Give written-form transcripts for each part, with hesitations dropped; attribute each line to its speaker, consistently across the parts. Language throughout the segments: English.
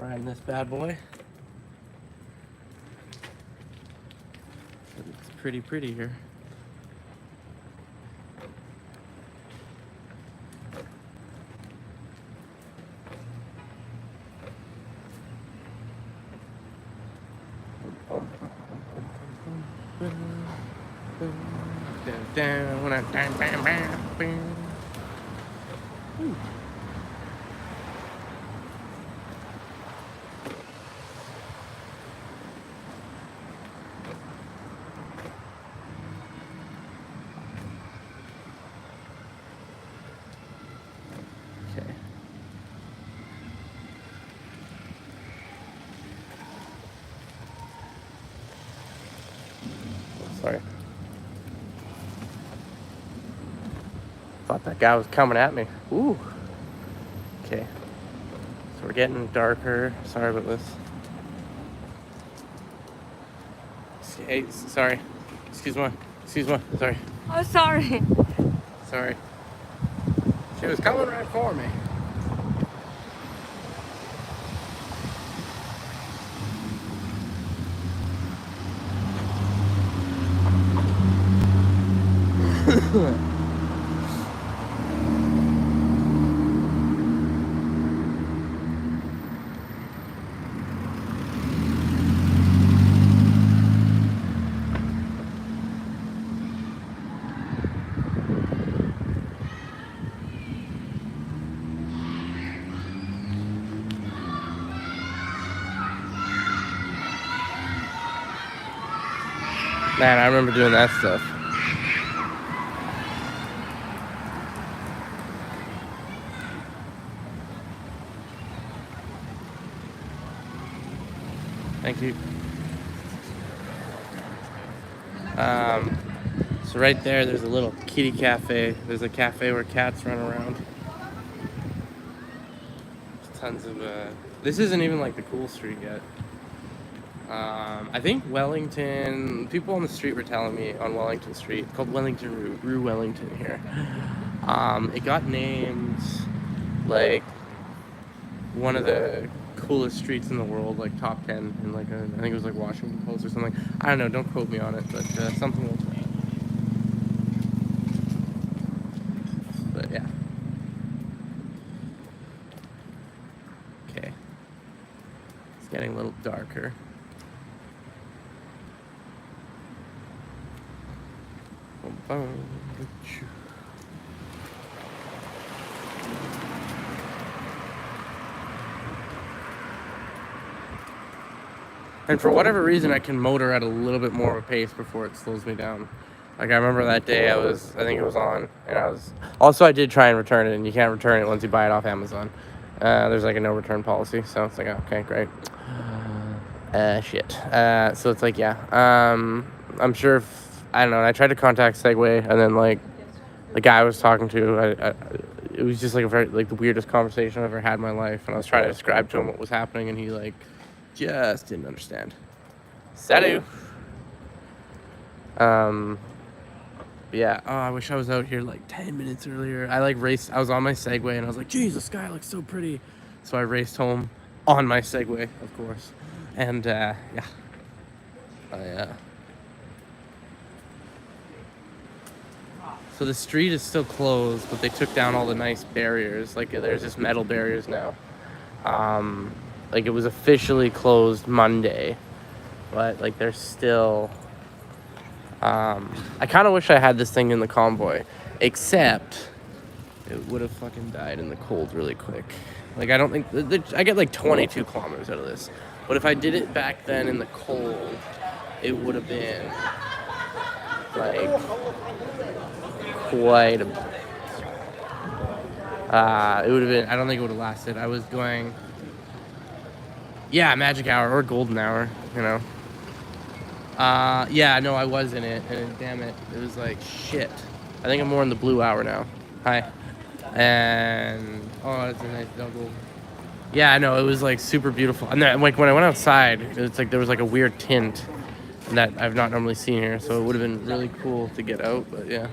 Speaker 1: Riding this bad boy. It's pretty here. Sorry. Thought that guy was coming at me. Ooh. Okay. So we're getting darker. Sorry about this. Hey, sorry. Excuse me. Sorry.
Speaker 2: Oh, sorry.
Speaker 1: Sorry. She was coming right for me. Man, I remember doing that stuff. Thank you. So right there's a little kitty cafe. There's a cafe where cats run around. There's tons of, this isn't even like the cool street yet. I think Wellington, people on the street were telling me on Wellington Street, called Wellington Rue Wellington here. It got named like one of the coolest streets in the world, like top 10 in like I think it was like Washington Post or something. I don't know, don't quote me on it, but something like that. But yeah. Okay. It's getting a little darker. And for whatever reason, I can motor at a little bit more of a pace before it slows me down. Like I remember that day I think it was on, and I did try and return it, and you can't return it once you buy it off Amazon. There's like a no return policy, so it's like, okay, great. Shit. So it's like, yeah. I'm sure I don't know. I tried to contact Segway, and then like the guy I was talking to, it was just like the weirdest conversation I've ever had in my life, and I was trying to describe to him what was happening, and he like just didn't understand. Salut. Yeah. Oh, I wish I was out here like 10 minutes earlier. I was on my Segway, and I was like, geez, the sky looks so pretty. So I raced home on my Segway, of course, and yeah. So the street is still closed, but they took down all the nice barriers. Like there's just metal barriers now. Like it was officially closed Monday, but like there's still. I kind of wish I had this thing in the convoy, except it would have fucking died in the cold really quick. Like I don't think I get like 22 kilometers out of this, but if I did it back then in the cold, it would have been like quite a. It would have been. I don't think it would have lasted. I was going. Yeah, magic hour or golden hour, you know. Yeah, no, I was in it, and damn it, it was like shit. I think I'm more in the blue hour now. Hi. And it's a nice double. Yeah, I know, it was like super beautiful. And then like when I went outside, it's like there was like a weird tint that I've not normally seen here, so it would have been really cool to get out, but yeah.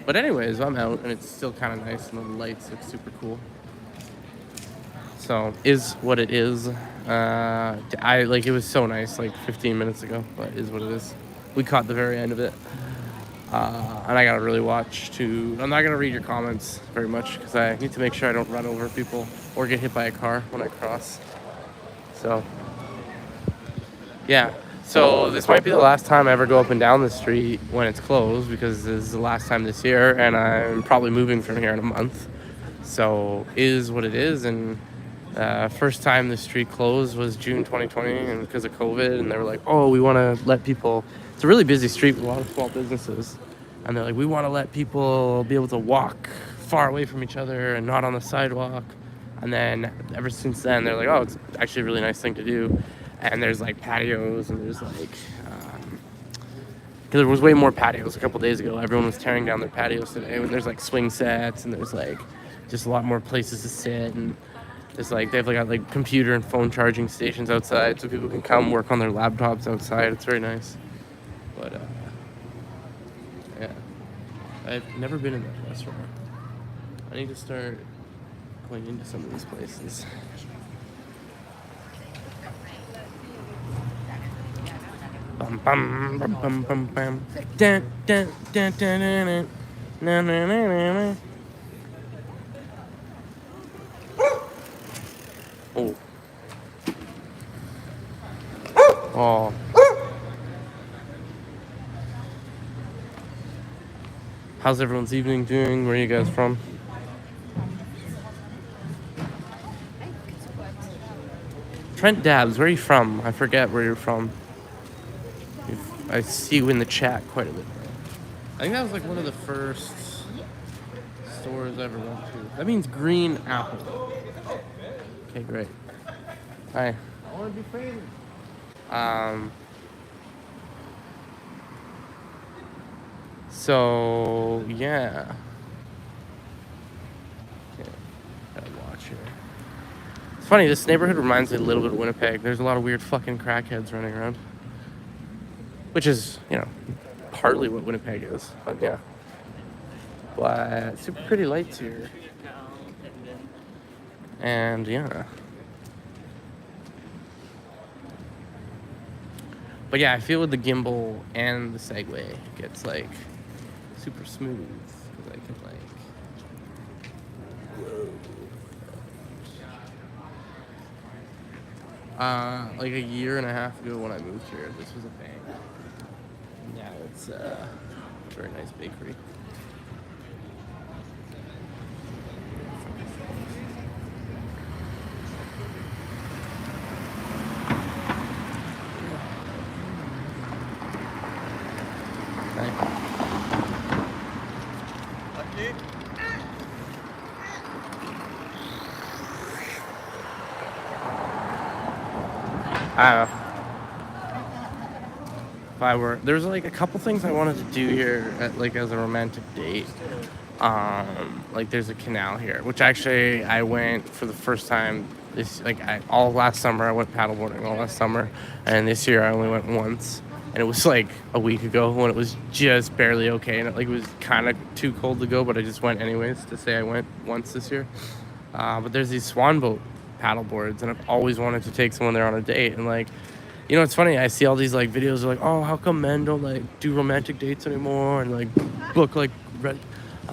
Speaker 1: But anyways, I'm out, and it's still kind of nice, and the lights look super cool. So is what it is. I like, it was so nice like 15 minutes ago, but is what it is. We caught the very end of it. And I gotta really watch to. I'm not gonna read your comments very much because I need to make sure I don't run over people or get hit by a car when I cross. So yeah. So this might be the last time I ever go up and down the street when it's closed, because this is the last time this year, and I'm probably moving from here in a month. So is what it is. And first time the street closed was June 2020, and because of COVID, and they were like, oh, we want to let people. It's a really busy street with a lot of small businesses, and they're like, we want to let people be able to walk far away from each other and not on the sidewalk. And then ever since then, they're like, oh, it's actually a really nice thing to do. And there's like patios, and there's like, there was way more patios a couple days ago. Everyone was tearing down their patios today. There's like swing sets, and there's like just a lot more places to sit, and there's like, they've got like computer and phone charging stations outside, so people can come work on their laptops outside. It's very nice. But yeah, I've never been in that restaurant. I need to start going into some of these places. Bum bum bum bum bum bum. Dun dun dun dun dun dun dun dun. Oh. Oh. How's everyone's evening doing? Where are you guys from? Trent Dabs, where are you from? I forget where you're from. I see you in the chat quite a bit. I think that was like one of the first stores I ever went to. That means green apple. Okay, great. Hi. I want to be famous. So yeah. Okay, gotta watch here. It's funny, this neighborhood reminds me a little bit of Winnipeg. There's a lot of weird fucking crackheads running around. Which is, you know, partly what Winnipeg is, but yeah. But super pretty lights here. And yeah. But yeah, I feel with the gimbal and the Segway, it gets like super smooth. Because I can like, like a year and a half ago when I moved here, this was a thing. Now it's a very nice bakery. I don't know. If I were, there's like a couple things I wanted to do here at, like, as a romantic date. Like there's a canal here, which actually I went for the first time this, like, all last summer I went paddleboarding all last summer, and this year I only went once, and it was like a week ago when it was just barely okay, and it was kind of too cold to go, but I just went anyways to say I went once this year. But there's these swan boat paddle boards, and I've always wanted to take someone there on a date. And like, you know, it's funny, I see all these like videos of like, oh, how come men don't like do romantic dates anymore, and like book like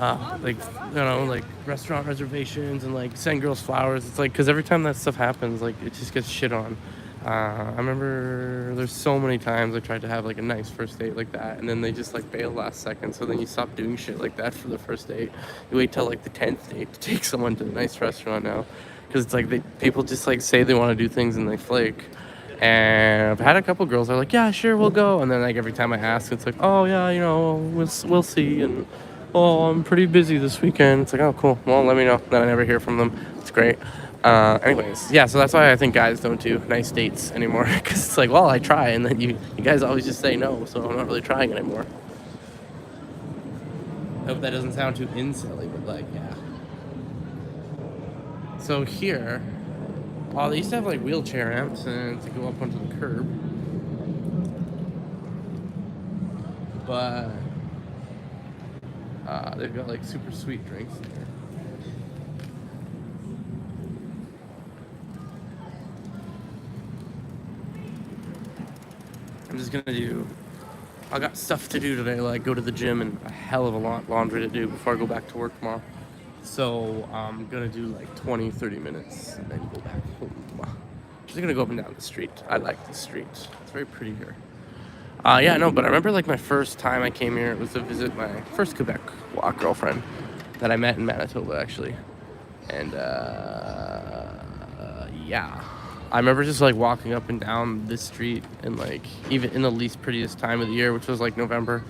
Speaker 1: like, you know, like restaurant reservations and like send girls flowers. It's like, because every time that stuff happens, like, it just gets shit on. I remember there's so many times I tried to have like a nice first date like that, and then they just like bail last second, so then you stop doing shit like that for the first date. You wait till like the 10th date to take someone to a nice restaurant now, because it's like people just like say they want to do things and they flake. And I've had a couple girls that are like, yeah, sure, we'll go, and then like every time I ask, it's like, oh yeah, you know, we'll see, and oh, I'm pretty busy this weekend. It's like, oh, cool, well, let me know. Then I never hear from them. It's great. Anyways, yeah, so that's why I think guys don't do nice dates anymore, because it's like, well, I try, and then you guys always just say no, so I'm not really trying anymore. I hope that doesn't sound too incel-y, but like, yeah. So here, they used to have like wheelchair ramps and to go up onto the curb, but they've got like super sweet drinks in there. I'm just gonna do. I got stuff to do today, like go to the gym and a hell of a lot laundry to do before I go back to work tomorrow. So I'm gonna do like 20, 30 minutes and then go back home. Just gonna go up and down the street. I like the street. It's very pretty here. Yeah, no, but I remember like my first time I came here, it was to visit my first Quebec girlfriend that I met in Manitoba actually. And yeah, I remember just like walking up and down this street and like even in the least prettiest time of the year, which was like November,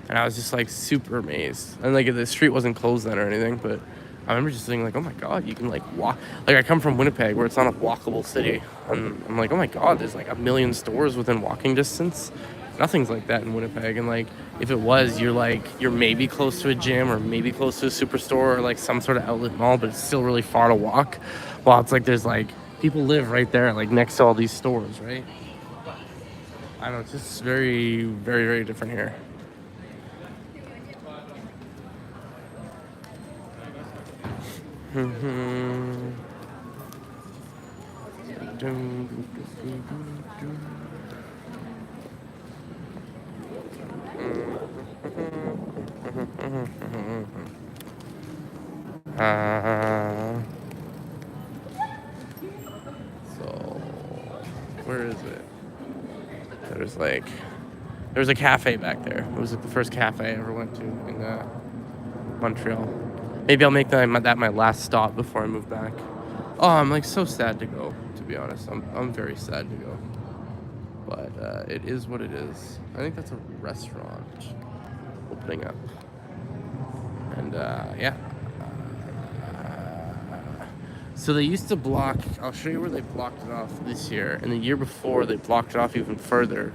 Speaker 1: and I was just like super amazed. And like the street wasn't closed then or anything, but I remember just thinking like, oh my god, you can like walk. Like I come from Winnipeg where it's not a walkable city, and I'm like, oh my god, there's like a million stores within walking distance. Nothing's like that in Winnipeg, and like if it was, you're maybe close to a gym or maybe close to a superstore or like some sort of outlet mall, but it's still really far to walk. Well, it's like there's like people live right there, like next to all these stores, right? I don't know, it's just very, very, very different here. So, where is it? There was a cafe back there. It was like the first cafe I ever went to in Montreal. Maybe I'll make that my last stop before I move back. Oh, I'm like so sad to go, to be honest. I'm very sad to go. But it is what it is. I think that's a restaurant opening up. And yeah. So they used to block, I'll show you where they blocked it off this year. And the year before they blocked it off even further.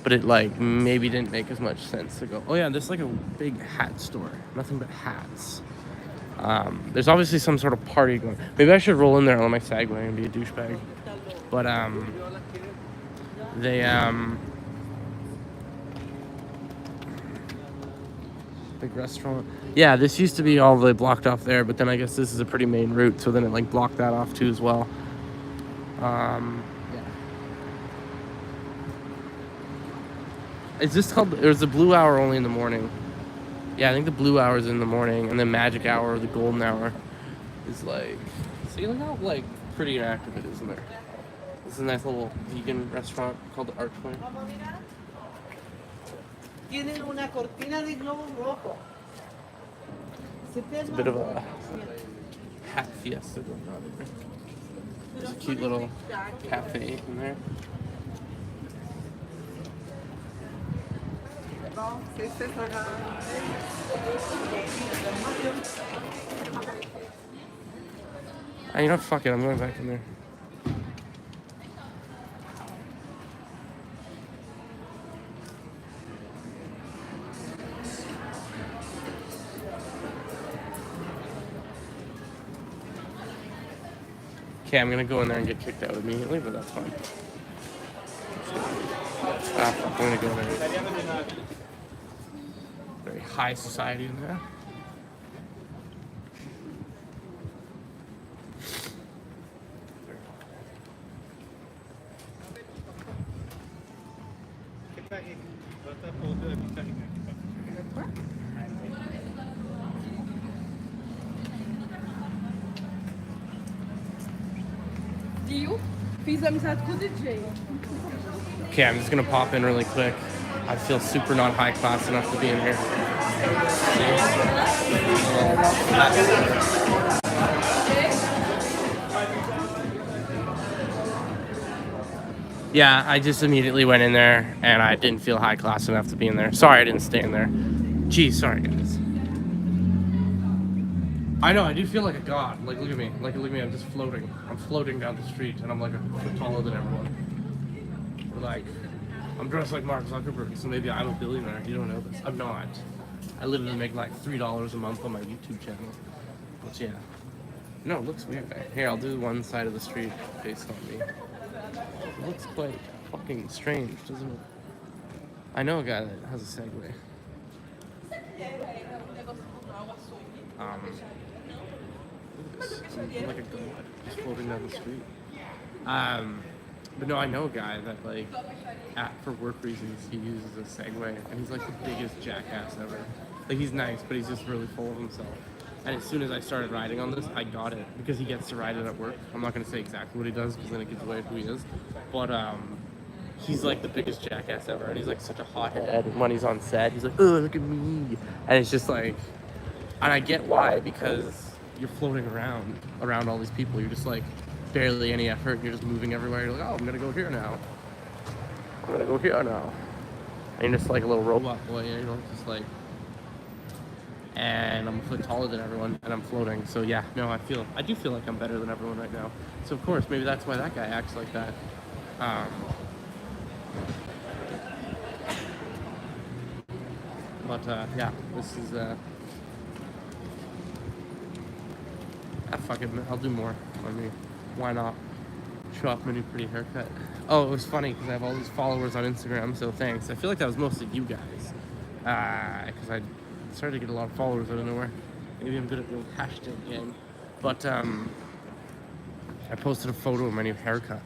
Speaker 1: But it like maybe didn't make as much sense to go, oh yeah, there's like a big hat store. Nothing but hats. There's obviously some sort of party going. Maybe I should roll in there on my Segway and be a douchebag. But they big restaurant. Yeah, this used to be all the blocked off there, but then I guess this is a pretty main route, so then it like blocked that off too as well. Yeah. Is this called? There's the blue hour only in the morning. Yeah, I think the blue hour is in the morning, and then magic hour, the golden hour, is like. See, look how like pretty and active it is in there. This is a nice little vegan restaurant called the Archway. It's a bit of a hat fiesta going on in there. There's a cute little cafe in there. You know, fuck it, I'm going back in there. Okay, I'm gonna go in there and get kicked out immediately, but that's fine. I'm gonna go there. Very high society in there. Okay, I'm just gonna pop in really quick. I feel super not high class enough to be in here. Yeah, I just immediately went in there and I didn't feel high class enough to be in there. Sorry I didn't stay in there. Geez, sorry guys. I know, I do feel like a god. Like, look at me. Like, look at me, I'm just floating. I'm floating down the street and I'm like a foot taller than everyone. Like, I'm dressed like Mark Zuckerberg, so maybe I'm a billionaire. You don't know this. I'm not. I literally make like $3 a month on my YouTube channel. But yeah. No, it looks weird. Here, I'll do one side of the street based on me. It looks quite fucking strange, doesn't it? I know a guy that has a Segway. Look at this. I'm like a god just floating down the street. But no, I know a guy that like, for work reasons, he uses a Segway, and he's like the biggest jackass ever. Like he's nice, but he's just really full of himself. And as soon as I started riding on this, I got it because he gets to ride it at work. I'm not gonna say exactly what he does because then it gives away who he is. But he's like the biggest jackass ever, and he's like such a hothead. And when he's on set, he's like, "Oh, look at me," and it's just like, and I get why, because you're floating around all these people. You're just like barely any effort. You're just moving everywhere. You're like, "Oh, I'm gonna go here now. I'm gonna go here now." And you're just like a little robot boy, you know, just like. And I'm a foot taller than everyone, and I'm floating. So yeah, no, I do feel like I'm better than everyone right now. So of course, maybe that's why that guy acts like that. Um, but yeah, this is fuck it, I'll do more. I mean, why not? Show off my new pretty haircut. Oh, it was funny because I have all these followers on Instagram, so thanks. I feel like that was mostly you guys, because I started to get a lot of followers out of nowhere. Maybe I'm good at the old hashtag game. But I posted a photo of my new haircut,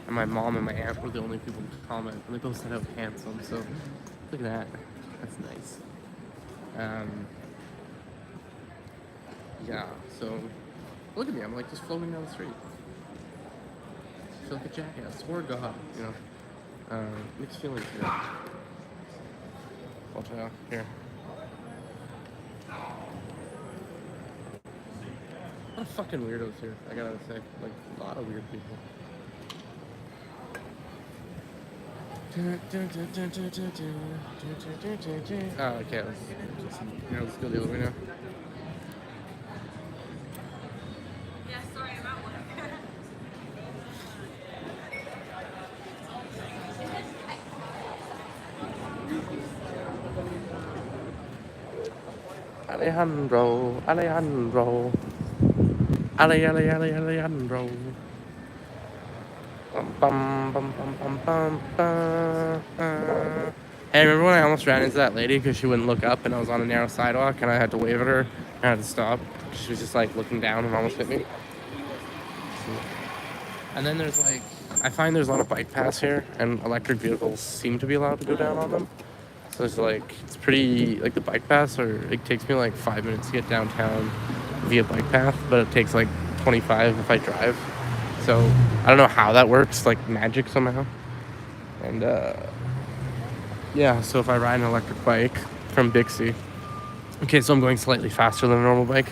Speaker 1: and my mom and my aunt were the only people to comment, and they both said I was handsome. So look at that. That's nice. Yeah. So look at me. I'm like just floating down the street. I feel like a jackass. Swear to God, you know. Mixed feelings here. But here. A lot of fucking weirdos here, I gotta say. Like, a lot of weird people. Oh, okay, let's go the other way now.
Speaker 2: Yeah, sorry about one.
Speaker 1: Alejandro. Alejandro. Bum, bum, bum, bum, bum, bum. Hey, remember when I almost ran into that lady because she wouldn't look up and I was on a narrow sidewalk and I had to wave at her and I had to stop. She was just like looking down and almost hit me. And then there's like, I find there's a lot of bike paths here and electric vehicles seem to be allowed to go down on them. So it's like, it's pretty, like the bike paths it takes me like 5 minutes to get downtown via bike path, but it takes like 25 if I drive. So I don't know how that works, like magic somehow. And yeah, so if I ride an electric bike from Bixie, okay, so I'm going slightly faster than a normal bike.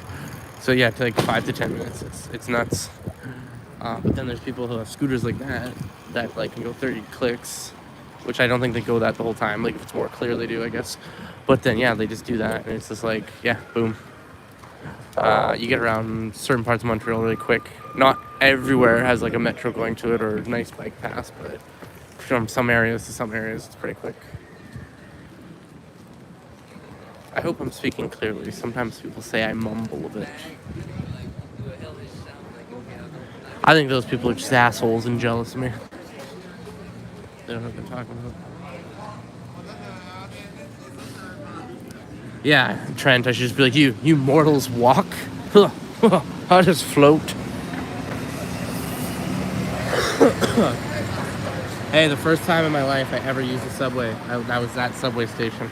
Speaker 1: So yeah, it takes like 5 to 10 minutes. It's nuts. But then there's people who have scooters like that like can go 30 clicks, which I don't think they go that the whole time. Like if it's more clear, they do, I guess. But then yeah, they just do that, and it's just like, yeah, boom. You get around certain parts of Montreal really quick. Not everywhere has like a metro going to it or a nice bike pass, but from some areas to some areas, it's pretty quick. I hope I'm speaking clearly. Sometimes people say I mumble a bit. I think those people are just assholes and jealous of me. They don't know what they're talking about. Yeah, Trent, I should just be like, you mortals walk? I'll just float. Hey, the first time in my life I ever used a subway, that was that subway station.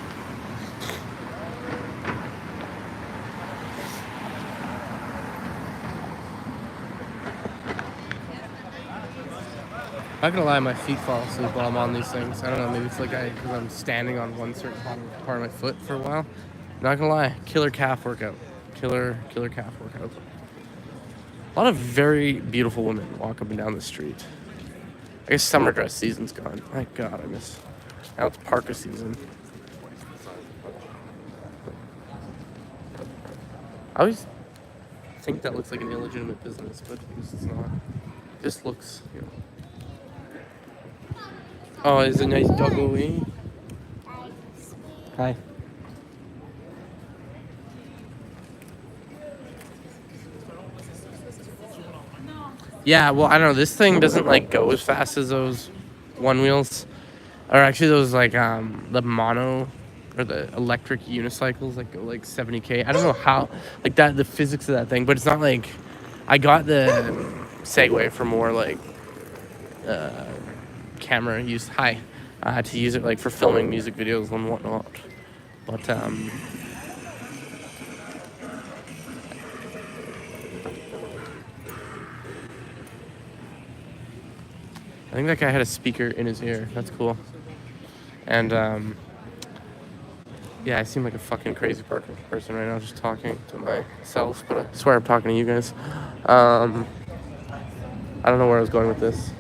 Speaker 1: Not gonna lie, my feet fall asleep while I'm on these things. I don't know, maybe it's like because I'm standing on one certain part of my foot for a while. Not gonna lie, killer calf workout. Killer calf workout. A lot of very beautiful women walk up and down the street. I guess summer dress season's gone. My God, I miss. Now it's parka season. I always think that looks like an illegitimate business, but it's not. This looks, you know. Oh, it's a nice doggy. Hi. Yeah, well, I don't know. This thing doesn't like go as fast as those one wheels, or actually those like the mono or the electric unicycles that go like 70K. I don't know how, like that, the physics of that thing, but it's not like, I got the Segway for more like camera used to use it like for filming music videos and whatnot. But I think that guy had a speaker in his ear. That's cool. And yeah, I seem like a fucking crazy person right now, just talking to myself. But I swear I'm talking to you guys. I don't know where I was going with this.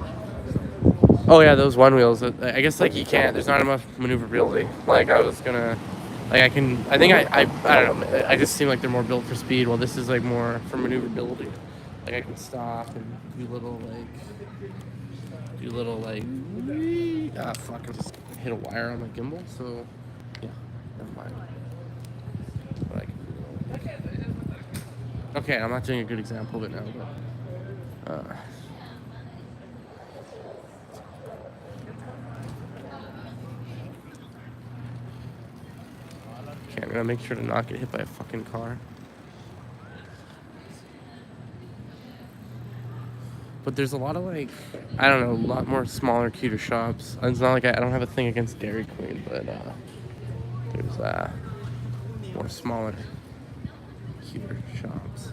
Speaker 1: Oh yeah, those one wheels. I guess like you can't. There's not enough maneuverability. Like I was gonna, like I can. I think I don't know. I just seem like they're more built for speed. While this is like more for maneuverability. Like I can stop and do little ah fuck! I just hit a wire on my gimbal. So yeah, never mind. But okay, I'm not doing a good example of it now, but. Okay, I'm gonna make sure to not get hit by a fucking car. But there's a lot of like, I don't know, a lot more smaller, cuter shops. It's not like I don't have a thing against Dairy Queen, but there's more smaller, cuter shops.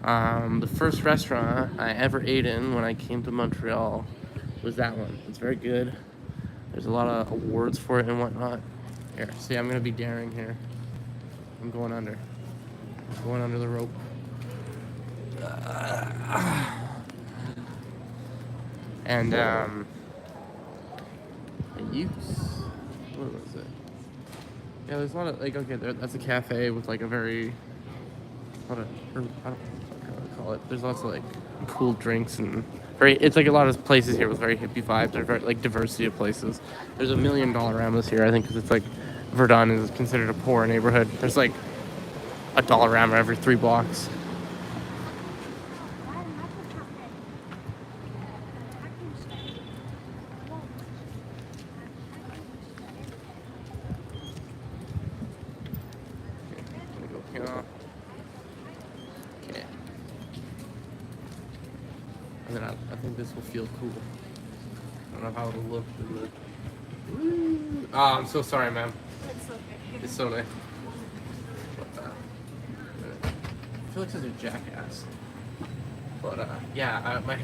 Speaker 1: The first restaurant I ever ate in when I came to Montreal was that one. It's very good. There's a lot of awards for it and whatnot. Here, see, I'm gonna be daring here. I'm going under. I'm going under the rope. And I use, what was it? Yeah, there's a lot of like, okay, that's a cafe with like a very, I don't know what to call it. There's lots of like cool drinks and it's like a lot of places here with very hippie vibes. There's very like diversity of places. There's $1 million Ramblas here, I think, because it's like Verdun is considered a poor neighborhood. There's like a Dollarama every 3 blocks. Okay. And then I think this will feel cool. I don't know how it'll look. Oh, I'm so sorry, ma'am.
Speaker 2: It's okay.
Speaker 1: It's so nice. I feel like such a jackass. But yeah, yeah.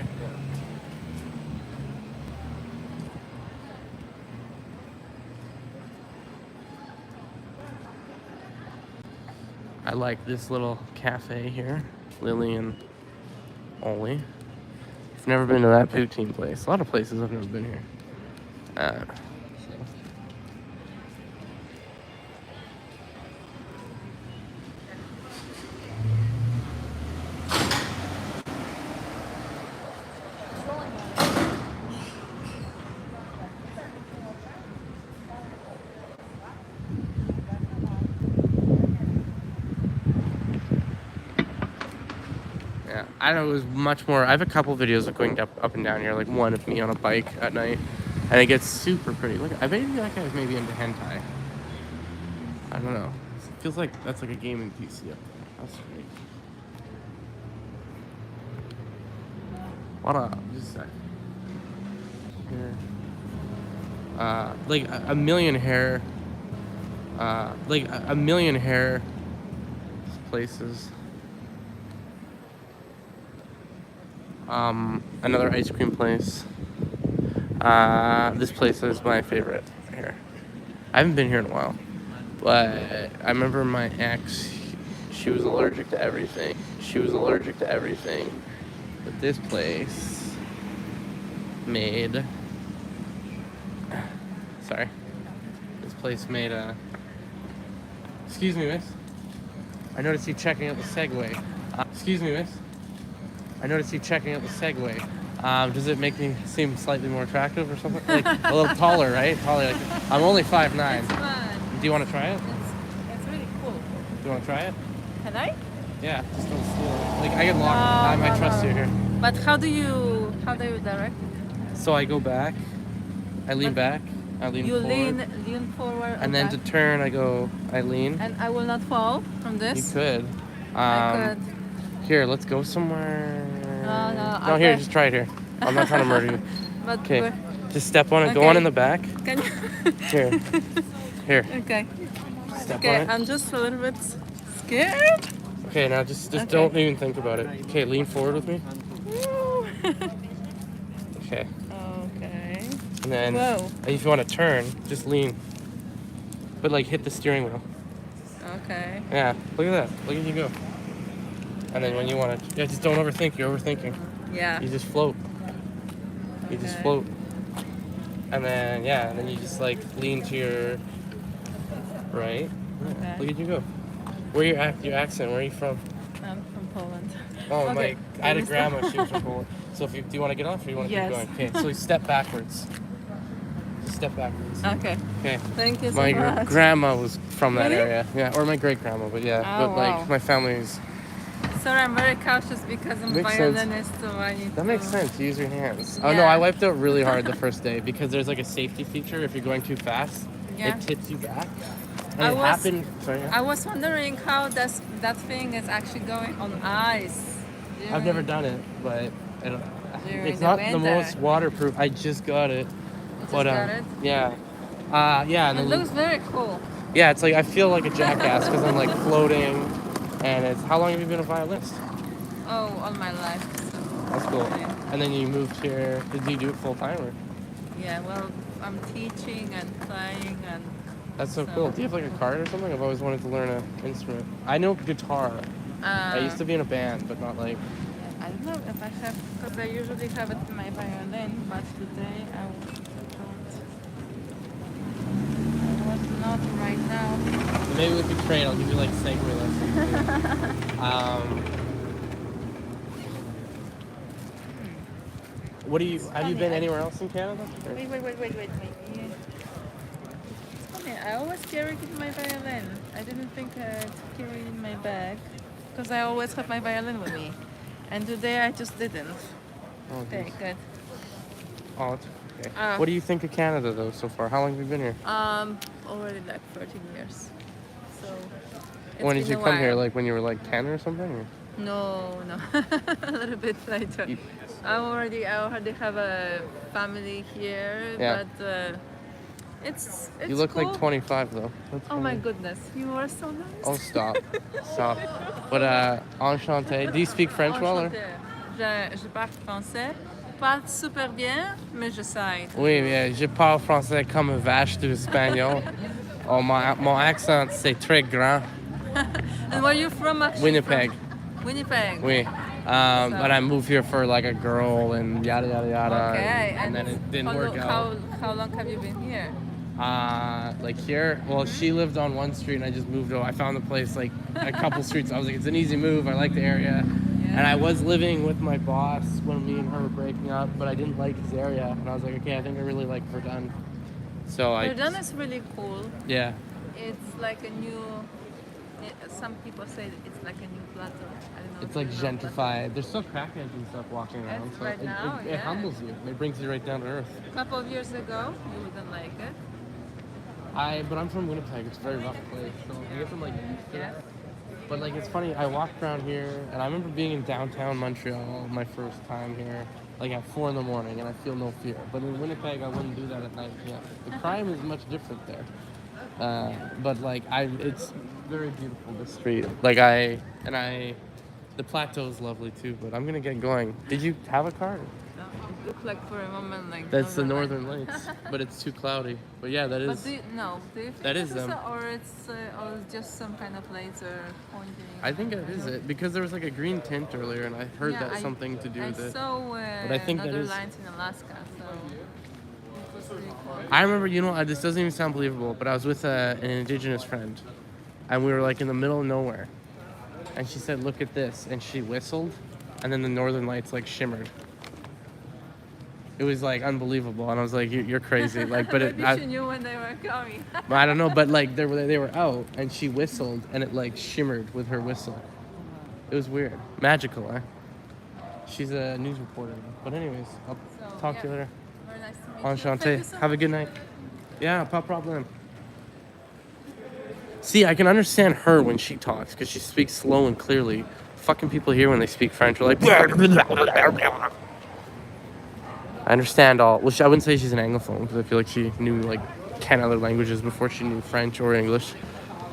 Speaker 1: I like this little cafe here, Lily and Ollie. I've never been to that poutine place. A lot of places I've never been here. Yeah, I don't know, it was much more. I have a couple videos of going up and down here, like one of me on a bike at night, and it gets super pretty. Look, I bet that guy's maybe into hentai. I don't know. It feels like that's like a gaming PC up there. That's sweet. What up? Just a sec. Here. Like a million hair. Like a million hair places. Another ice cream place. This place is my favorite here. I haven't been here in a while, but I remember my ex, she was allergic to everything. But this place made, excuse me, miss. I noticed you checking out the Segway. Excuse me, miss. I noticed you checking out the Segway. Does it make me seem slightly more attractive or something? Like a little taller, right? Like, I'm only 5'9".
Speaker 2: It's fun.
Speaker 1: Do you want to try it?
Speaker 2: It's really cool.
Speaker 1: Do you want to try it?
Speaker 2: Can I?
Speaker 1: Yeah, just don't steal it. Like I get locked. I trust you here.
Speaker 2: But how do you direct?
Speaker 1: So I go back. I lean back. I lean
Speaker 2: You
Speaker 1: forward.
Speaker 2: lean forward.
Speaker 1: And then
Speaker 2: back.
Speaker 1: to turn, I lean.
Speaker 2: And I will not fall from this.
Speaker 1: You could.
Speaker 2: I could.
Speaker 1: Here, let's go somewhere.
Speaker 2: No,
Speaker 1: No, here, just try it here. I'm not trying to murder you.
Speaker 2: But
Speaker 1: Okay. Just step on it. Go
Speaker 2: Okay.
Speaker 1: on in the back.
Speaker 2: Can you?
Speaker 1: Here. Here.
Speaker 2: Okay.
Speaker 1: Step
Speaker 2: Okay,
Speaker 1: on it.
Speaker 2: I'm just a little bit scared.
Speaker 1: Okay, now just
Speaker 2: Okay.
Speaker 1: don't even think about it. Okay, lean forward with me.
Speaker 2: Woo.
Speaker 1: Okay.
Speaker 2: Okay.
Speaker 1: And then
Speaker 2: Whoa.
Speaker 1: if you want to turn, just lean. But like hit the steering wheel.
Speaker 2: Okay.
Speaker 1: Yeah, look at that. Look at you go. And then when you want to, yeah, just don't overthink. You're overthinking.
Speaker 2: Yeah.
Speaker 1: You just float. You just
Speaker 2: Okay.
Speaker 1: float. And then, yeah, and then you just like lean to your right.
Speaker 2: Okay.
Speaker 1: Look at you go. Where your accent? Where are you from?
Speaker 2: I'm from Poland.
Speaker 1: Oh,
Speaker 2: Okay.
Speaker 1: I had a
Speaker 2: Let me
Speaker 1: grandma.
Speaker 2: stop.
Speaker 1: She was from Poland. So if you, do you want to get off or you want to
Speaker 2: Yes.
Speaker 1: keep going? Okay, so you step backwards. Just step backwards.
Speaker 2: Okay.
Speaker 1: Okay.
Speaker 2: Thank you so
Speaker 1: My
Speaker 2: much.
Speaker 1: grandma was from that
Speaker 2: Really?
Speaker 1: area. Yeah, or my great grandma, but yeah.
Speaker 2: Oh,
Speaker 1: but like
Speaker 2: wow.
Speaker 1: my family's.
Speaker 2: Sorry, I'm very cautious because I'm
Speaker 1: Makes sense.
Speaker 2: violinist, so I need
Speaker 1: That
Speaker 2: to...
Speaker 1: makes sense. Use your hands. Oh no,
Speaker 2: Yeah.
Speaker 1: I wiped out really hard the first day because there's like a safety feature. If you're going too fast,
Speaker 2: Yeah.
Speaker 1: it tips you back. And
Speaker 2: I
Speaker 1: it
Speaker 2: was-
Speaker 1: happened. Sorry.
Speaker 2: I was wondering how that thing is actually going on ice.
Speaker 1: I've never done it, but I don't,
Speaker 2: During
Speaker 1: it's
Speaker 2: the
Speaker 1: not the
Speaker 2: winter.
Speaker 1: most waterproof. I just got it.
Speaker 2: You just
Speaker 1: But
Speaker 2: got it?
Speaker 1: yeah. Yeah. And
Speaker 2: It
Speaker 1: then
Speaker 2: looks very cool.
Speaker 1: yeah, it's like I feel like a jackass because I'm like floating. And it's how long have you been a violinist?
Speaker 2: Oh, all my life. So.
Speaker 1: That's cool.
Speaker 2: Yeah.
Speaker 1: And then you moved here. Did you do it full time or?
Speaker 2: Yeah, well, I'm teaching and playing and...
Speaker 1: That's so
Speaker 2: So-
Speaker 1: cool. Do you have like a card or something? I've always wanted to learn an instrument. I know guitar. I used to be in a band, but not like.
Speaker 2: I don't know if I have, because I usually have it in my violin, but today I was not right now.
Speaker 1: Maybe we could trade. I'll give you like Segway lessons. What do you? Have you been anywhere else in Canada? Or-
Speaker 2: Wait. Yeah. It's funny, I always carry it in my violin. I didn't think to carry it in my bag, because I always have my violin with me. And today I just didn't.
Speaker 1: Oh,
Speaker 2: Okay,
Speaker 1: geez.
Speaker 2: good.
Speaker 1: Oh, it's okay.
Speaker 2: Uh,
Speaker 1: What do you think of Canada though so far? How long have you been here?
Speaker 2: Already like 13 years. So. it's
Speaker 1: When did
Speaker 2: been
Speaker 1: you
Speaker 2: a
Speaker 1: come here?
Speaker 2: while.
Speaker 1: Like when you were like 10 or something? Or?
Speaker 2: No, a little bit later.
Speaker 1: You-
Speaker 2: I already have a family here,
Speaker 1: Yeah.
Speaker 2: but it's
Speaker 1: You look
Speaker 2: cool.
Speaker 1: like 25 though. That's
Speaker 2: Oh my
Speaker 1: funny.
Speaker 2: goodness, you are so nice.
Speaker 1: Oh, stop. Stop. But enchanté. Do you speak French well or?
Speaker 2: Enchantée. Je parle français, pas super bien, mais j'essaie.
Speaker 1: Oui, mais je parle français comme une vache de espagnol. Oh, mon accent, c'est très grand.
Speaker 2: And where are you from actually?
Speaker 1: Winnipeg.
Speaker 2: From? Winnipeg.
Speaker 1: Oui. But I moved here for like a girl and yada, yada, yada.
Speaker 2: Okay.
Speaker 1: And then it didn't
Speaker 2: how
Speaker 1: work
Speaker 2: lo-
Speaker 1: out.
Speaker 2: How long have you been here?
Speaker 1: Like here, well, she lived on one street and I just moved over. I found the place like a couple streets. I was like, it's an easy move. I like the area.
Speaker 2: Yeah.
Speaker 1: And I was living with my boss when me and her were breaking up, but I didn't like his area. And I was like, okay, I think I really like Verdun. So
Speaker 2: Verdun is really cool.
Speaker 1: yeah.
Speaker 2: It's like a new. Some people say that it's like a new plateau. I don't know.
Speaker 1: It's
Speaker 2: if
Speaker 1: like
Speaker 2: you know
Speaker 1: gentrified. There's still crackheads and stuff walking around.
Speaker 2: Yes,
Speaker 1: So
Speaker 2: right now,
Speaker 1: it
Speaker 2: yeah.
Speaker 1: humbles you. It brings you right down to earth.
Speaker 2: A couple of years ago, you wouldn't like it.
Speaker 1: But I'm from Winnipeg. It's a very rough place. So I guess I'm like used to
Speaker 2: Yeah.
Speaker 1: that. But like it's funny, I walked around here and I remember being in downtown Montreal my first time here, like at 4 a.m, and I feel no fear. But in Winnipeg, I wouldn't do that at 9 p.m. The crime is much different there. But like it's very beautiful, this street. Like the plateau is lovely too. But I'm gonna get going. Did you have a car?
Speaker 2: No, it looked like for a moment like.
Speaker 1: That's the
Speaker 2: Northern
Speaker 1: Northern Lights, but it's too cloudy. But yeah, that
Speaker 2: But
Speaker 1: is.
Speaker 2: do you think
Speaker 1: That is
Speaker 2: this
Speaker 1: them.
Speaker 2: or it's just some kind of laser pointing?
Speaker 1: I think it is it because there was like a green tint earlier, and I heard
Speaker 2: Yeah,
Speaker 1: that's something to do with
Speaker 2: I
Speaker 1: it.
Speaker 2: saw
Speaker 1: But I think that
Speaker 2: Northern
Speaker 1: is-
Speaker 2: Lights in Alaska, so it was really cool.
Speaker 1: I remember, this doesn't even sound believable, but I was with an indigenous friend, and we were like in the middle of nowhere, and she said, "Look at this," and she whistled, and then the Northern Lights like shimmered. It was like unbelievable, and I was like, "You're crazy!" Like, but
Speaker 2: Maybe she knew when they were coming.
Speaker 1: I don't know, but like they were out, and she whistled, and it like shimmered with her whistle. It was weird, magical, eh? She's a news reporter, but anyways, I'll
Speaker 2: So,
Speaker 1: talk
Speaker 2: yeah.
Speaker 1: to you later.
Speaker 2: Very nice to meet you. Thank
Speaker 1: Enchanté.
Speaker 2: you so
Speaker 1: Have a
Speaker 2: much.
Speaker 1: good night. Yeah, pas problem. See, I can understand her when she talks because she speaks slow and clearly. Fucking people here when they speak French are like. I understand all. Well, I wouldn't say she's an Anglophone because I feel like she knew like 10 other languages before she knew French or English.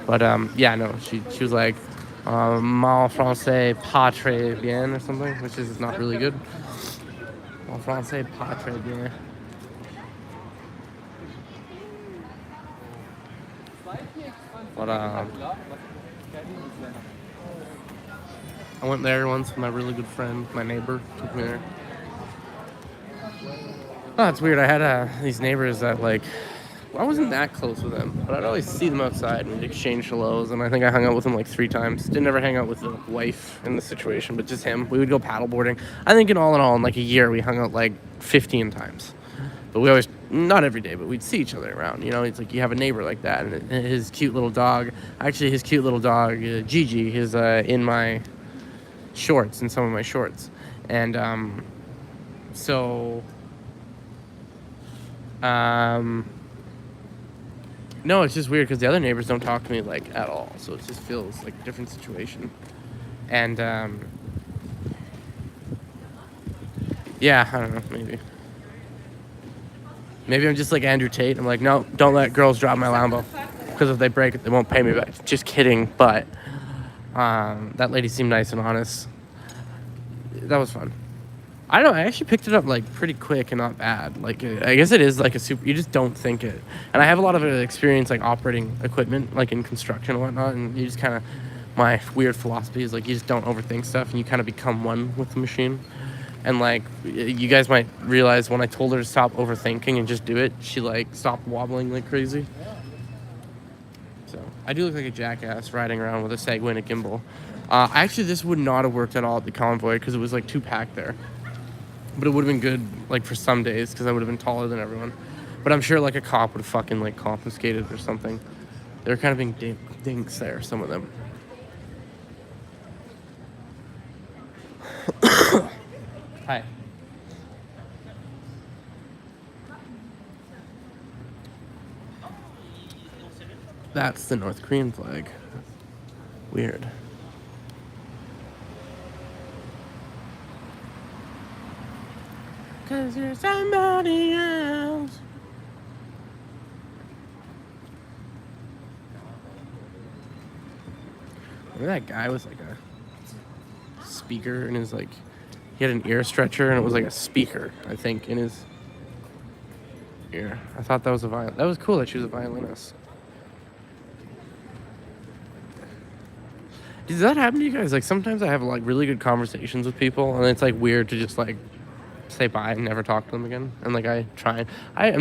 Speaker 1: But yeah, no, she was like, mon français pas très bien or something, which is not really good. Mon français pas très bien. But I went there once with my really good friend, my neighbor took me there. Oh, it's weird. I had these neighbors that like, I wasn't that close with them, but I'd always see them outside and we'd exchange hellos. And I think I hung out with him like 3 times. Didn't ever hang out with the wife in the situation, but just him. We would go paddleboarding. I think in all, in like a year, we hung out like 15 times. But we always, not every day, but we'd see each other around. You know, it's like you have a neighbor like that. And his cute little dog, actually, his cute little dog, Gigi, is in my shorts, in some of my shorts. And so. No, it's just weird because the other neighbors don't talk to me like at all, so it just feels like a different situation. And yeah, I don't know, maybe I'm just like Andrew Tate. I'm like, no, don't let girls drive my Lambo because if they break it, they won't pay me back. Just kidding, but that lady seemed nice and honest. That was fun. I don't know, I actually picked it up like pretty quick and not bad. Like I guess it is like a super, you just don't think it. And I have a lot of experience like operating equipment like in construction and whatnot, and you just kind of, my weird philosophy is like you just don't overthink stuff and you kind of become one with the machine. And like you guys might realize when I told her to stop overthinking and just do it, she like stopped wobbling like crazy. So I do look like a jackass riding around with a Segway and a gimbal. Actually, this would not have worked at all at the convoy because it was like too packed there. But it would have been good, like, for some days, because I would have been taller than everyone. But I'm sure, like, a cop would have fucking, like, confiscated or something. They were kind of being dinks there, some of them. Hi. That's the North Korean flag. Weird. Cause you're somebody else. Remember that guy was like a speaker in his like, he had an ear stretcher and it was like a speaker, I think, in his ear. I thought that was a violin. That was cool that she was a violinist. Does that happen to you guys? Like sometimes I have like really good conversations with people and it's like weird to just like say bye and never talk to them again. And like I'm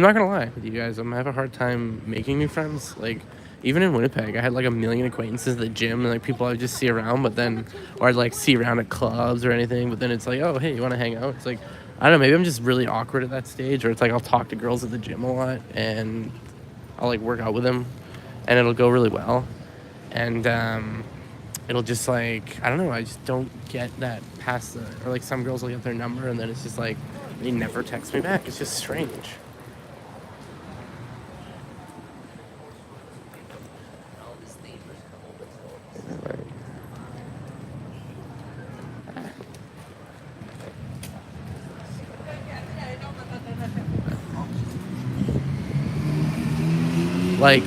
Speaker 1: not gonna lie with you guys, I have a hard time making new friends. Like even in Winnipeg I had like a million acquaintances at the gym and like people I would just see around, but then or I'd like see around at clubs or anything, but then it's like, oh hey, you want to hang out? It's like I don't know, maybe I'm just really awkward at that stage, or it's like I'll talk to girls at the gym a lot and I'll like work out with them and it'll go really well, and it'll just like, I don't know, I just don't get that past the, or like some girls will get their number and then it's just like, they never text me back. It's just strange. Like,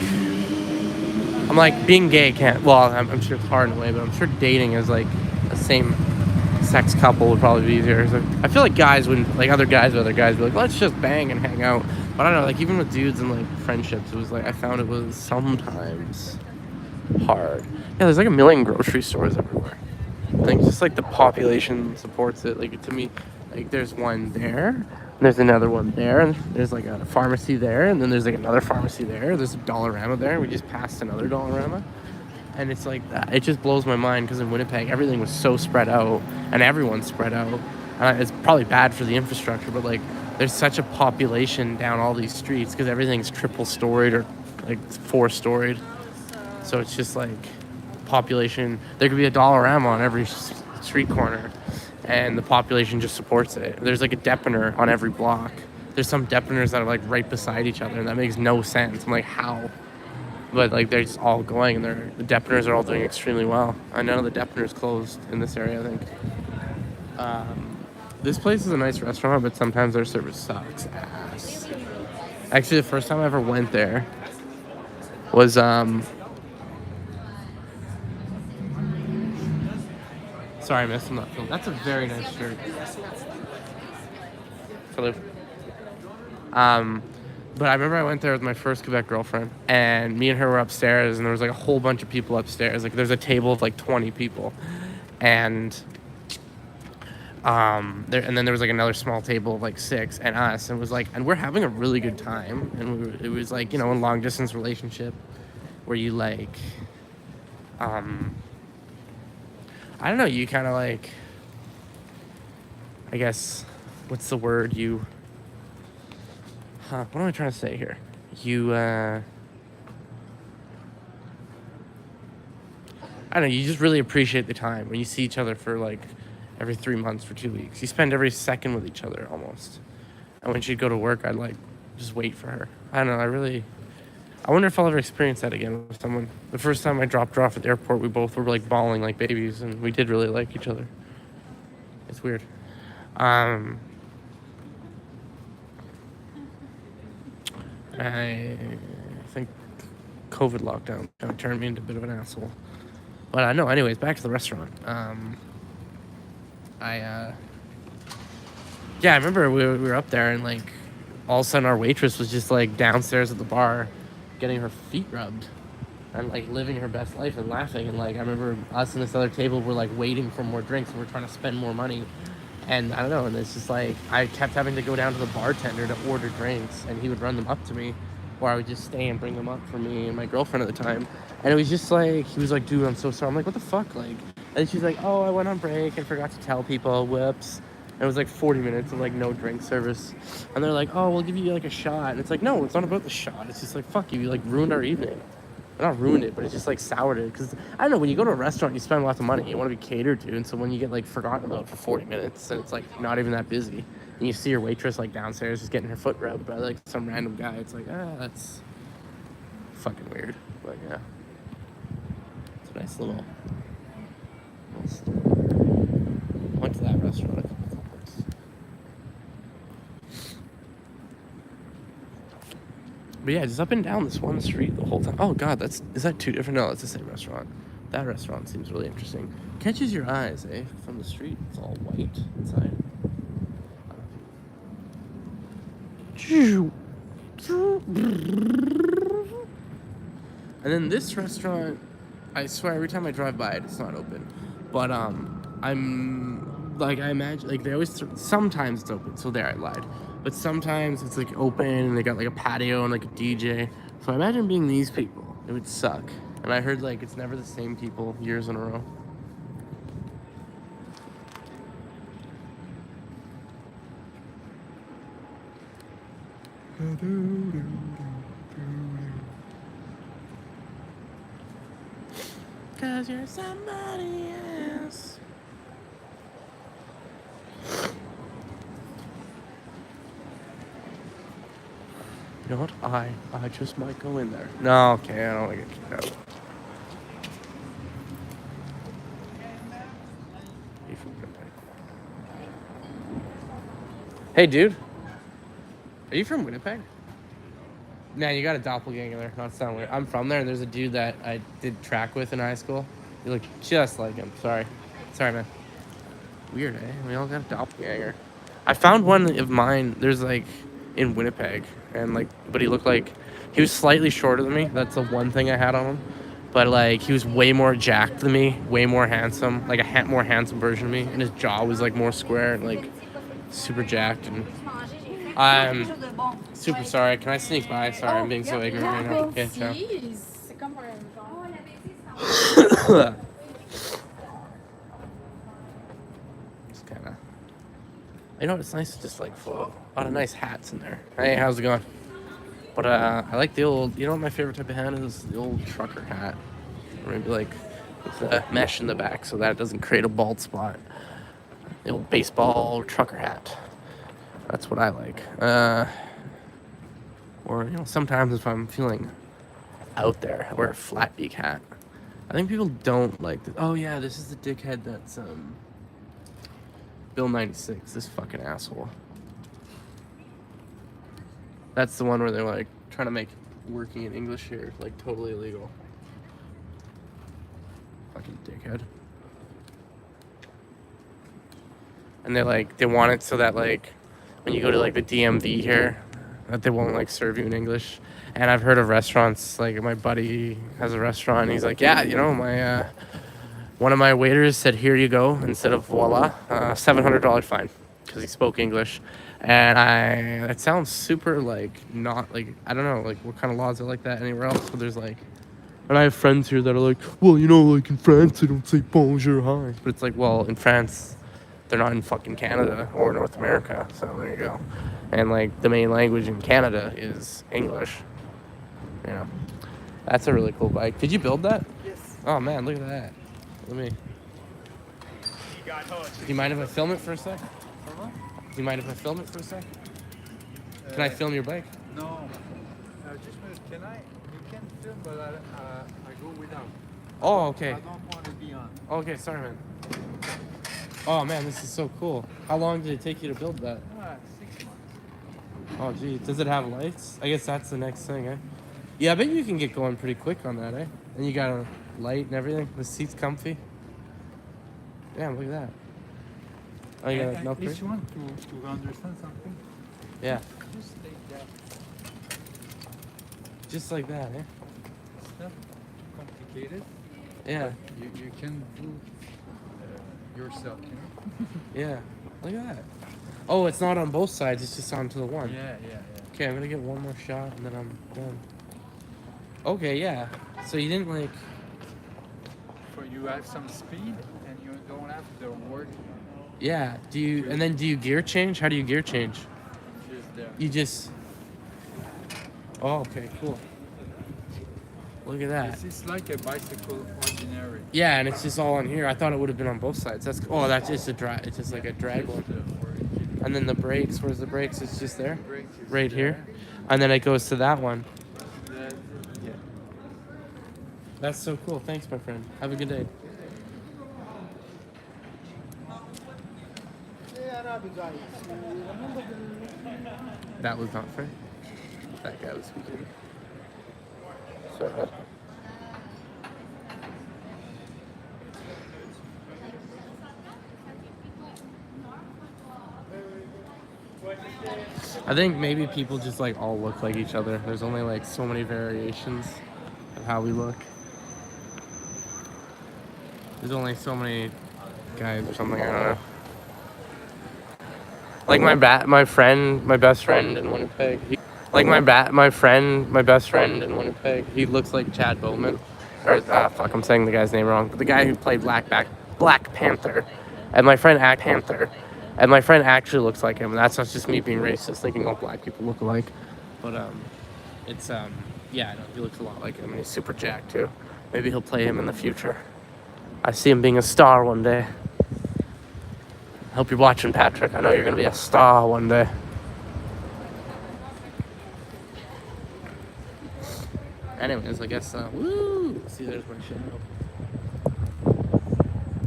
Speaker 1: I'm like, being gay can't, well, I'm sure it's hard in a way, but I'm sure dating as like a same sex couple would probably be easier. So I feel like guys wouldn't, like other guys would be like, let's just bang and hang out. But I don't know, like even with dudes and like friendships, it was like, I found it was sometimes hard. Yeah, there's like a million grocery stores everywhere. I think just like the population supports it. Like to me, like there's one there, and there's another one there, and there's like a pharmacy there, and then there's like another pharmacy there. There's a Dollarama there. We just passed another Dollarama. And it's like that. It just blows my mind because in Winnipeg, everything was so spread out and everyone's spread out. And it's probably bad for the infrastructure, but like there's such a population down all these streets because everything's triple storied or like 4 storied. So it's just like population. There could be a Dollarama on every street corner and the population just supports it. There's like a Depener on every block. There's some Depeners that are like right beside each other and that makes no sense. I'm like, how? But like they're just all going, and the Depeners are all doing extremely well. I know the Depener's closed in this area, I think. this place is a nice restaurant, but sometimes their service sucks ass. Actually, the first time I ever went there was sorry, miss, I'm not filming. That's a very nice shirt. Hello. But I remember I went there with my first Quebec girlfriend, and me and her were upstairs, and there was like a whole bunch of people upstairs. Like there's a table of like 20 people, and then there was like another small table of like 6 and us, and it was like, and we're having a really good time, and it was like, you know, a long distance relationship where you like, I don't know, you kind of like, I guess, what's the word, what am I trying to say here? I don't know, you just really appreciate the time when you see each other for like every 3 months for 2 weeks. You spend every second with each other almost. And when she'd go to work, I'd like just wait for her. I don't know, I wonder if I'll ever experience that again with someone. The first time I dropped her off at the airport, we both were like bawling like babies, and we did really like each other. It's weird. I think COVID lockdown kind of turned me into a bit of an asshole. But no, anyways, back to the restaurant. I remember we were up there, and like all of a sudden our waitress was just like downstairs at the bar getting her feet rubbed and like living her best life and laughing, and like I remember us and this other table were like waiting for more drinks, and we're trying to spend more money, and I don't know, and it's just like I kept having to go down to the bartender to order drinks, and he would run them up to me, or I would just stay and bring them up for me and my girlfriend at the time. And it was just like, he was like, dude, I'm so sorry. I'm like, what the fuck? Like, and she's like, oh, I went on break and forgot to tell people, whoops. And it was like 40 minutes of like no drink service. And they're like, oh, we'll give you like a shot. And it's like, no, it's not about the shot. It's just like, fuck you like ruined our evening. Not ruined it, but it's just like soured it. Because I don't know, when you go to a restaurant, you spend lots of money. You want to be catered to. And so when you get like forgotten about for 40 minutes and it's like not even that busy, and you see your waitress like downstairs just getting her foot rubbed by like some random guy, it's like, that's fucking weird. But yeah. Nice little store. I went to that restaurant a couple times. But yeah, just up and down this one street the whole time. Oh god, is that 2 different? No, it's the same restaurant. That restaurant seems really interesting. Catches your eyes, eh? From the street. It's all white inside. And then this restaurant, I swear every time I drive by it, it's not open. But I'm like, I imagine like they always sometimes it's open. So there, I lied. But sometimes it's like open and they got like a patio and like a DJ. So I imagine being these people, it would suck. And I heard like it's never the same people years in a row. Cause you're somebody else. You know what? I just might go in there. No, okay, I don't want to get kicked out. Hey, dude. Are you from Winnipeg? Nah, you got a doppelganger there. Not sound weird. I'm from there, and there's a dude that I did track with in high school. You look just like him. Sorry, man. Weird, eh? We all got a doppelganger. I found one of mine. There's like in Winnipeg, and like, but he looked like he was slightly shorter than me. That's the one thing I had on him. But like, he was way more jacked than me, way more handsome, like a more handsome version of me, and his jaw was like more square and like super jacked. And I'm super sorry. Can I sneak by? Sorry, I'm being so ignorant right now. Okay, ciao. Just kind of, you know, it's nice to just like float. A lot of nice hats in there. Hey, how's it going? But I like the old, you know what my favorite type of hat is? The old trucker hat. Or maybe like with the mesh in the back so that it doesn't create a bald spot. The old baseball trucker hat. That's what I like. Or, you know, sometimes if I'm feeling out there, I wear a flat beak hat. I think people don't like this. Oh yeah, this is the dickhead that's Bill 96, this fucking asshole. That's the one where they're like trying to make working in English here like totally illegal. Fucking dickhead. And they want it so that like when you go to like the DMV here, that they won't like serve you in English. And I've heard of restaurants, like my buddy has a restaurant and he's like, yeah, you know, my one of my waiters said, here you go, instead of voila, $700 fine, because he spoke English. And that sounds super like not like, I don't know, like what kind of laws are like that anywhere else. But there's like, and I have friends here that are like, well, you know, like in France they don't say bonjour, hi. But it's like, well, in France, they're not in fucking Canada or North America, so there you go. And like the main language in Canada is English. You know, that's a really cool bike. Did you build that?
Speaker 3: Yes.
Speaker 1: Oh man, look at that. Let me. Do you mind if I film it for a sec?
Speaker 3: Uh-huh.
Speaker 1: Do you mind if I film it for a sec? Can I film your bike?
Speaker 3: No. Just can I? You can film, but I go without.
Speaker 1: Oh, okay.
Speaker 3: I don't want to be on.
Speaker 1: Okay, sorry, man. Oh man, this is so cool. How long did it take you to build that?
Speaker 3: 6 months.
Speaker 1: Oh gee, does it have lights? I guess that's the next thing, eh? Yeah, I bet you can get going pretty quick on that, eh? And you got a light and everything. The seat's comfy. Damn, look at that. Oh, you got no
Speaker 3: Each one to understand something.
Speaker 1: Yeah,
Speaker 3: Just take that.
Speaker 1: just like that, eh?
Speaker 3: It's not complicated.
Speaker 1: Yeah,
Speaker 3: You can do yourself. You know?
Speaker 1: yeah. Look at that. Oh, it's not on both sides. It's just onto the one.
Speaker 3: Yeah.
Speaker 1: Okay, I'm gonna get one more shot and then I'm done. Okay, yeah. So you didn't like.
Speaker 3: For you have some speed and you don't have the work.
Speaker 1: Yeah. Do you? And then do you gear change? How do you gear change?
Speaker 3: Just there.
Speaker 1: You just. Oh, okay, cool. Look at that.
Speaker 3: It's like a bicycle ordinary.
Speaker 1: Yeah, and it's just all on here. I thought it would have been on both sides. That's that's just a drag. It's just like a drag one. And then the brakes. Where's the brakes? It's just there. Right here. And then it goes to that one.
Speaker 3: Yeah.
Speaker 1: That's so cool. Thanks, my friend. Have a good day. That was not fair. That guy was speaking. Sorry. I think maybe people just like all look like each other. There's only like so many variations of how we look. There's only so many guys or something, I don't know. Like my best friend in Winnipeg. My best friend in Winnipeg. He looks like Chad Bowman. Or fuck, I'm saying the guy's name wrong. But the guy who played Black Panther. And my friend actually looks like him. And that's not just me being racist, thinking all black people look alike. But yeah, I know, he looks a lot like him, and he's super jacked too. Maybe he'll play him in the future. I see him being a star one day. Hope you're watching, Patrick. I know you're gonna be a star one day. Anyways, I guess, woo! See, there's my shadow.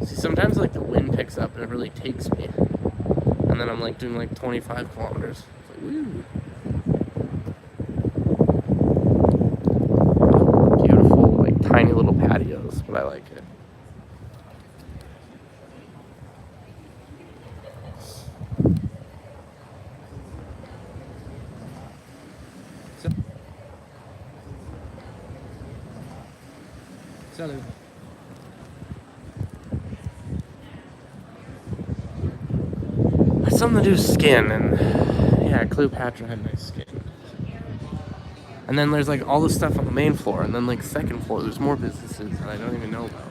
Speaker 1: See, sometimes, like, the wind picks up and it really takes me. And then I'm, like, doing, like, 25 kilometers. It's like, woo! Beautiful, like, tiny little patios, but I like it. Salut. It's something to do with skin, and yeah, Cleopatra had nice skin. And then there's like all this stuff on the main floor, and then like second floor, there's more businesses that I don't even know about.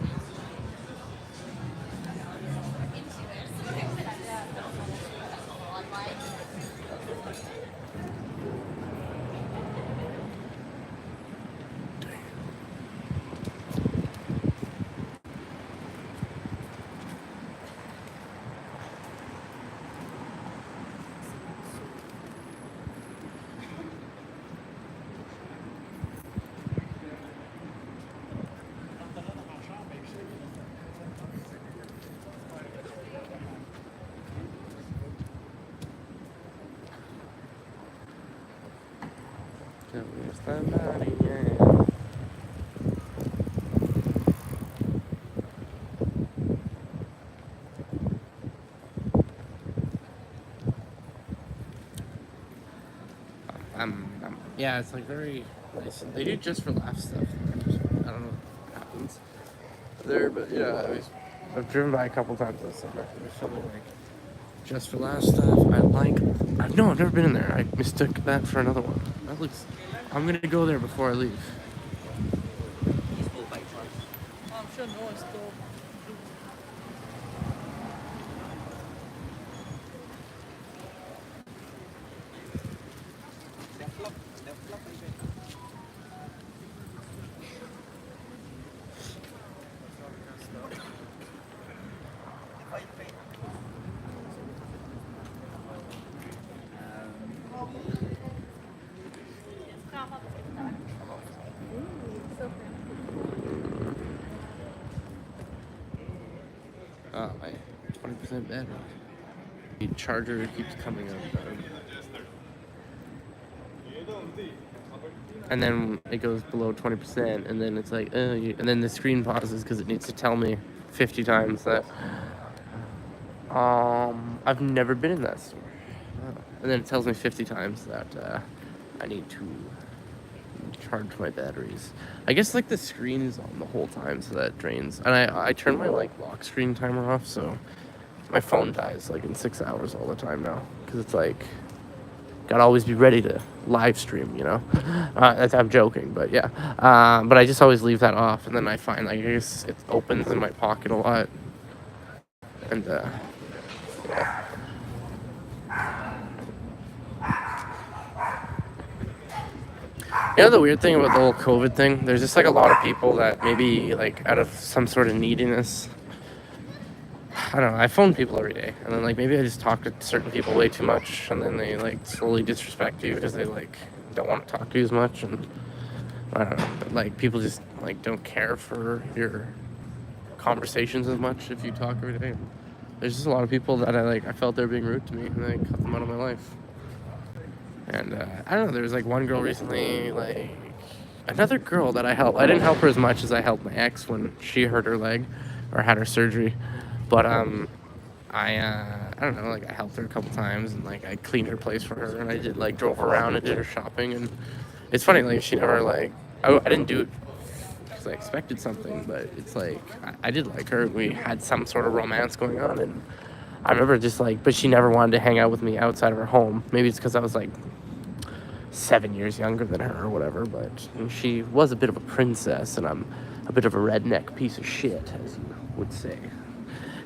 Speaker 1: Tell me it's the night, yeah. Yeah, it's like very nice. They do just for laugh stuff. I don't know what happens there, but yeah, I've driven by a couple times this summer. There's something like just for laugh stuff. No, I've never been in there. I mistook that for another one. That looks. I'm gonna go there before I leave.
Speaker 2: Oh, I'm sure no one's still.
Speaker 1: Oh, my 20% battery. The charger keeps coming up. And then it goes below 20%, and then it's like, and then the screen pauses because it needs to tell me 50 times that I've never been in that store. And then it tells me 50 times that I need to charge my batteries. I guess like the screen is on the whole time, so that drains. And I turn my like lock screen timer off, so my phone dies like in 6 hours all the time now, because it's like gotta always be ready to live stream, you know. I'm joking, but yeah. But I just always leave that off, and then I find like I guess it opens in my pocket a lot, and yeah. You know the weird thing about the whole COVID thing? There's just like a lot of people that maybe like out of some sort of neediness. I don't know. I phone people every day, and then like maybe I just talk to certain people way too much, and then they like slowly disrespect you because they like don't want to talk to you as much, and I don't know. But like people just like don't care for your conversations as much if you talk every day. There's just a lot of people that I felt they were being rude to me, and I cut them out of my life. And I don't know, there was like one girl recently, like another girl that I helped. I didn't help her as much as I helped my ex when she hurt her leg or had her surgery. But I don't know, like I helped her a couple times, and like I cleaned her place for her, and I did like drove around and did her shopping. And it's funny, like she never like I didn't do it because I expected something, but it's like I did like her. We had some sort of romance going on, and I remember just like, but she never wanted to hang out with me outside of her home. Maybe it's because I was like 7 years younger than her or whatever, but she was a bit of a princess, and I'm a bit of a redneck piece of shit, as you would say.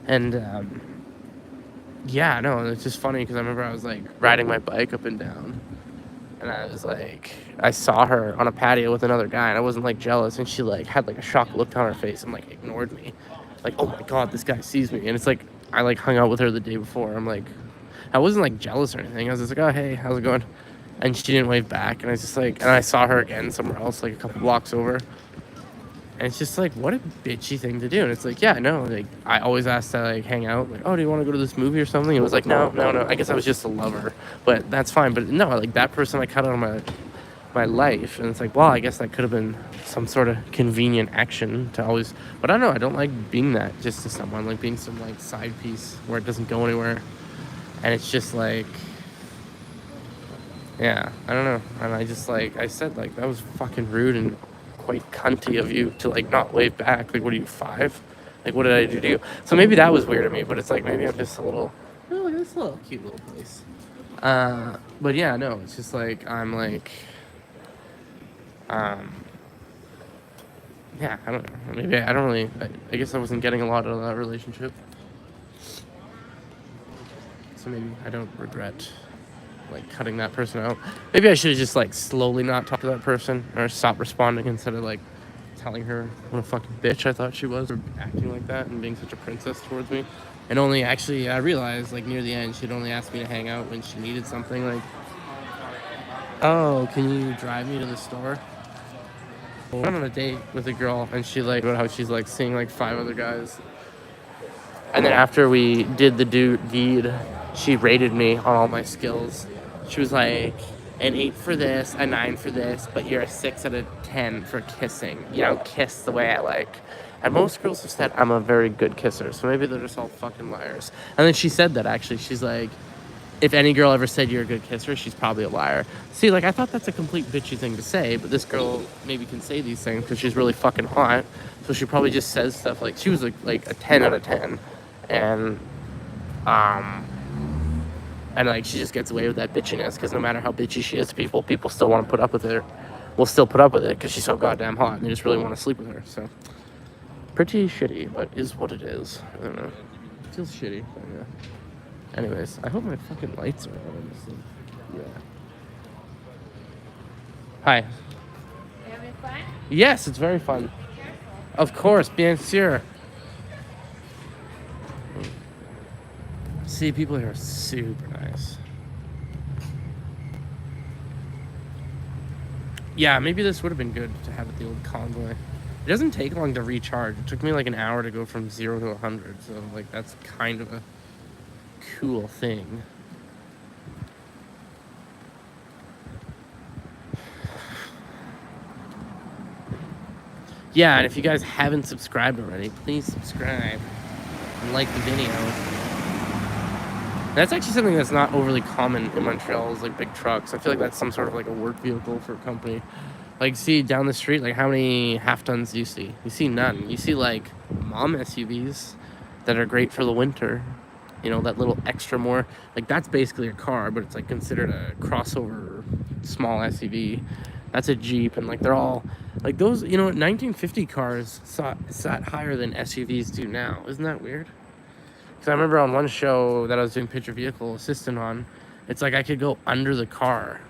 Speaker 1: And yeah, no, it's just funny because I remember I was like riding my bike up and down, and I was like, I saw her on a patio with another guy, and I wasn't like jealous, and she like had like a shocked look on her face and like ignored me, like, oh my god, this guy sees me. And it's like I like hung out with her the day before. I'm like, I wasn't like jealous or anything. I was just like, oh hey, how's it going? And she didn't wave back, and I was just like, and I saw her again somewhere else, like a couple blocks over. And it's just like, what a bitchy thing to do. And it's like, yeah, no, like I always asked to like hang out, like, oh, do you want to go to this movie or something? It was like, no. I guess I was just a lover, but that's fine. But no, like that person I cut out of my life, and it's like, well, I guess that could have been some sort of convenient action to always. But I don't know, I don't like being that just to someone, like being some like side piece where it doesn't go anywhere, and it's just like. Yeah, I don't know. And I just like, I said like, that was fucking rude and quite cunty of you to like not wave back. Like, what are you, 5? Like, what did I do to you? So maybe that was weird to me, but it's like, maybe I'm just a little, oh, look at this little cute little place. But yeah, no, it's just like, I'm like, yeah, I don't know. Maybe I don't really, I guess I wasn't getting a lot out of that relationship. So maybe I don't regret like cutting that person out. Maybe I should have just like slowly not talked to that person or stop responding instead of like telling her what a fucking bitch I thought she was, or acting like that and being such a princess towards me. And only actually I realized like near the end she'd only asked me to hang out when she needed something, like, oh, can you drive me to the store? I went on a date with a girl, and she like about how she's like seeing like 5 other guys. And then after we did the deed, she rated me on all my skills. She was like, an 8 for this, a 9 for this, but you're a 6 out of 10 for kissing. You don't kiss the way I like. And most girls have said I'm a very good kisser, so maybe they're just all fucking liars. And then she said that, actually. She's like, if any girl ever said you're a good kisser, she's probably a liar. See, like, I thought that's a complete bitchy thing to say, but this girl maybe can say these things because she's really fucking hot. So she probably just says stuff like, she was like a 10 out of 10. And, like, she just gets away with that bitchiness because no matter how bitchy she is to people, people still want to put up with her. Will still put up with it because she's so goddamn hot and they just really want to sleep with her. So, pretty shitty, but is what it is. I don't know. It feels shitty, but yeah. Anyways, I hope my fucking lights are on. Yeah. Hi.
Speaker 2: You having fun?
Speaker 1: Yes, it's very fun. Of course, bien sûr. See, people here are super nice. Yeah, maybe this would have been good to have at the old Convoy. It doesn't take long to recharge. It took me like an hour to go from 0 to 100, so like that's kind of a cool thing. Yeah, and if you guys haven't subscribed already, please subscribe and like the video. That's actually something that's not overly common in Montreal, is like big trucks. I feel like that's some sort of like a work vehicle for a company. Like, see down the street, like how many half tons do you see? You see none. You see like mom SUVs that are great for the winter. You know, that little extra more, like that's basically a car, but it's like considered a crossover small SUV. That's a Jeep, and like they're all like those, you know, 1950 cars sat higher than SUVs do now. Isn't that weird? Because I remember on one show that I was doing picture vehicle assistant on, it's like I could go under the car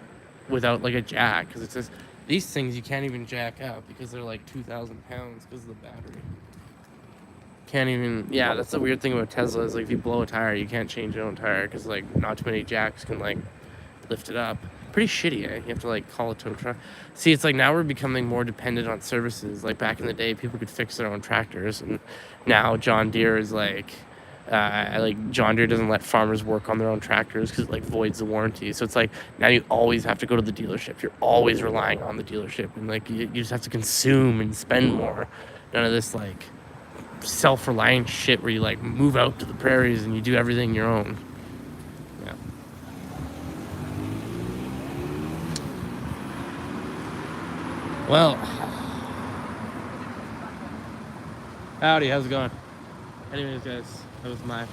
Speaker 1: without like a jack, because it says these things you can't even jack up because they're like 2,000 pounds because of the battery. Can't even, yeah, that's the weird thing about Tesla is like if you blow a tire, you can't change your own tire because like not too many jacks can like lift it up. Pretty shitty, eh? You have to like call a tow truck. See, it's like now we're becoming more dependent on services. Like back in the day, people could fix their own tractors, and now John Deere is like John Deere doesn't let farmers work on their own tractors because it like voids the warranty. So it's like now you always have to go to the dealership. You're always relying on the dealership, and like you just have to consume and spend more. None of this like self-reliant shit where you like move out to the prairies and you do everything your own. Yeah. Well, howdy, how's it going? Anyways, guys, that was my